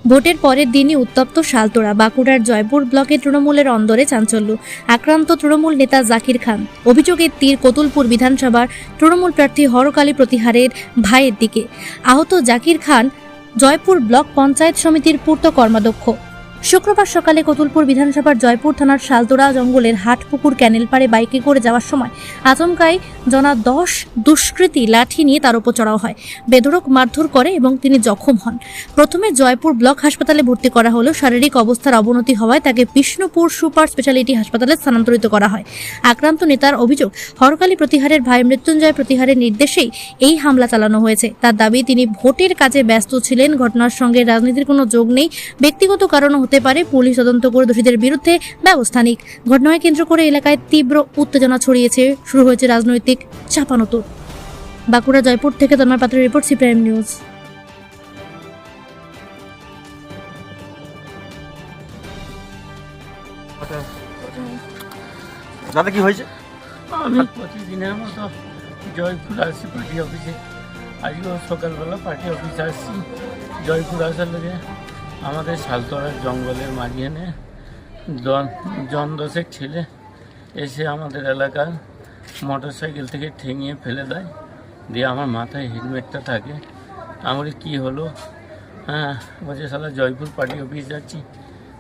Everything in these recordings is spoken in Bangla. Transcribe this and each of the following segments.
ভোটের পরের দিনই উত্তপ্ত শালতোড়া। বাঁকুড়ার জয়পুর ব্লকে তৃণমূলের অন্দরে চাঞ্চল্য। আক্রান্ত তৃণমূল নেতা জাকির খান। অভিযোগের তীর কতুলপুর বিধানসভার তৃণমূল প্রার্থী হরকালী প্রতিহারের ভাইয়ের দিকে। আহত জাকির খান জয়পুর ব্লক পঞ্চায়েত সমিতির পূর্ত কর্মাধ্যক্ষ। শুক্রবার সকালে কতুলপুর বিধানসভার জয়পুর থানার শালতোড়া জঙ্গলের হাটপুকুর ক্যানেল পাড়ে বাইকে করে যাওয়ার সময় আচমকাই জনা 10 দুষ্কৃতী লাঠি নিয়ে তার উপর চড়াও হয়, বেধড়ক মারধর করে এবং তিনি জখম হন। প্রথমে জয়পুর ব্লক হাসপাতালে ভর্তি করা হলেও শারীরিক অবস্থার অবনতি হওয়ায় তাকে বিষ্ণুপুর সুপার স্পেশালিটি হাসপাতালে স্থানান্তরিত করা হয়। আক্রান্ত নেতার অভিযোগ, হরকালী প্রতিহারের ভাই মৃত্যুঞ্জয় প্রতিহারের নির্দেশেই এই হামলা চালানো হয়েছে। তার দাবি, তিনি ভোটের কাজে ব্যস্ত ছিলেন, ঘটনার সঙ্গে রাজনীতির কোনো যোগ নেই, ব্যক্তিগত কারণও হতে পারে। পুলিশ তদন্ত করে দোষীদের বিরুদ্ধে ব্যবস্থা নিক। ঘটনাকে কেন্দ্র করে এলাকায় তীব্র উত্তেজনা ছড়িয়েছে, শুরু হয়েছে রাজনৈতিক চাপানোতর। বাঁকুড়া জয়পুর থেকে তন্ময় পাত্রের রিপোর্ট, সিপিআইএম নিউজ। দাদা কি হয়েছে? আমি প্রতিদিনের মতো জয়পুর আসছি পার্টি অফিসে। আজকেও সকালবেলা পার্টি অফিসে আসছি। জয়পুর আসার লেগে আমাদের শালতোড়ার জঙ্গলের মাঝখানে জন 10 ছেলে এসে আমাদের এলাকার মোটর সাইকেল থেকে ঠেঙিয়ে ফেলে দেয়, দিয়ে আমার মাথায় হেলমেটটা থাকে। আমার কি হলো? হ্যাঁ, বলছে শালা জয়পুর পার্টি অফিস যাচ্ছি,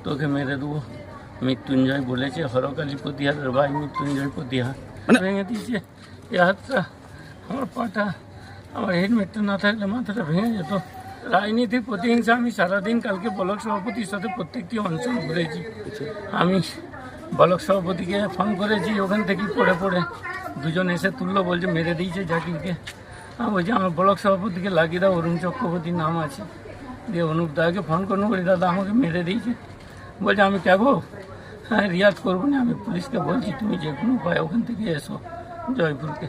তোকে মেরে দেবো। মৃত্যুঞ্জয় বলেছে, হরকালী প্রতিহারের ভাই মৃত্যুঞ্জয় প্রতিহার ভেঙে দিয়েছে এ হাতটা, আমার পাটা। আমার হেলমেটটা না থাকলে মাথাটা ভেঙে যেত। রাজনীতির প্রতিহিংসা। আমি সারাদিন কালকে ব্লক সভাপতির সাথে প্রত্যেকটি অঞ্চল ঘুরেছি। আমি ব্লক সভাপতিকে ফোন করেছি, ওখান থেকেই পড়ে দুজন এসে তুললো, বলছে মেরে দিয়েছে জাকিরকে। আমি বলছি আমার ব্লক সভাপতিকে লাগিয়ে দাও, অরুণ চক্রবর্তীর নাম আছে। দিয়ে অনুপ দাকে ফোন করুন, বলি দাদা আমাকে মেরে দিয়েছে। বলছে আমি যাবো, হ্যাঁ রিয়াজ করবো না। আমি পুলিশকে বলছি তুমি যে কোনো উপায় ওখান থেকে এসো জয়পুরকে।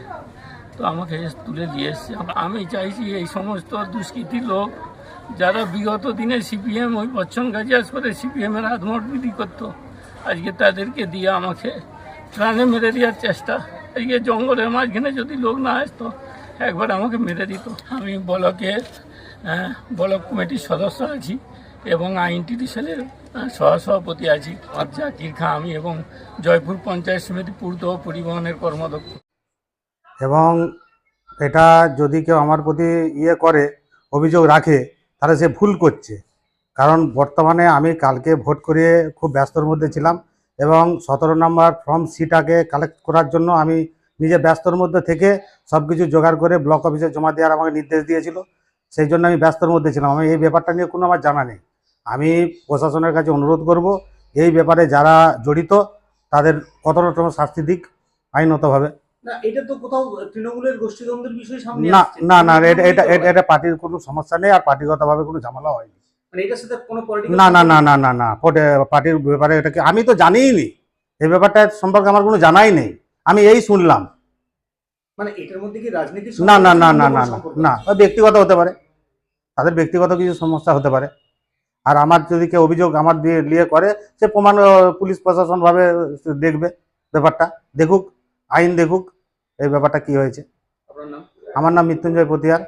তো আমাকে তুলে দিয়ে এসছে। আমি চাইছি এই সমস্ত দুষ্কৃতী লোক যারা বিগত দিনে সিপিএম ওই বচ্চন গাজী করে সিপিএমের আত্মহত্যা করতো, আজকে তাদেরকে দিয়ে আমাকে প্রাণে মেরে দেওয়ার চেষ্টা। আজকে জঙ্গলের মাঝখানে যদি লোক না আসতো, একবার আমাকে মেরে দিত। আমি ব্লকের ব্লক কমিটির সদস্য আছি এবং আইনটিডি সেলের সহসভাপতি আছি। আর জাকির খান আমি এবং জয়পুর পঞ্চায়েত সমিতি পূর্ত পরিবহনের কর্মাধ্যক্ষ। এবং এটা যদি কেউ আমার প্রতি করে অভিযোগ রাখে, তাহলে সে ভুল করছে। কারণ বর্তমানে আমি কালকে ভোট করিয়ে খুব ব্যস্তর মধ্যে ছিলাম এবং 17 নম্বর ফর্ম সিটাকে কালেক্ট করার জন্য আমি নিজে ব্যস্তর মধ্যে থেকে সব কিছু জোগাড় করে ব্লক অফিসে জমা দেওয়ার আমাকে নির্দেশ দিয়েছিল। সেই জন্য আমি ব্যস্তর মধ্যে ছিলাম। আমি এই ব্যাপারটা নিয়ে কোনো আমার জানা নেই। আমি প্রশাসনের কাছে অনুরোধ করব, এই ব্যাপারে যারা জড়িত তাদের কঠোরতম শাস্তি দিক আইনতভাবে। না, এটা তো কোথাও তৃণমূলের গোষ্ঠীদ্বন্দ্বের বিষয় সামনে না আসছে। না না এটা পার্টির কোনো সমস্যা নেই, আর পার্টিগতভাবে কোনো ঝামেলা হয়নি। মানে এটার সাথে কোনো পলিটিক্যাল না না না না না না পার্টির ব্যাপারে এটাকে আমি তো জানিই নি। এই ব্যাপারটা সম্পর্কে আমার কোনো জানাই নেই, আমি এই শুনলাম। মানে এটার মধ্যে কি রাজনীতির না না না না না না ব্যক্তিগত হতে পারে, তাদের ব্যক্তিগত কিছু সমস্যা হতে পারে। আর আমার যদি কেউ অভিযোগ আমার দিয়ে করে, সে প্রমাণ পুলিশ প্রশাসন ভাবে দেখবে, ব্যাপারটা দেখুক, আইন দেখুক এই ব্যাপারটা কি হয়েছে। আপনার নাম? আমার নাম মৃত্যুঞ্জয় প্রতিহার।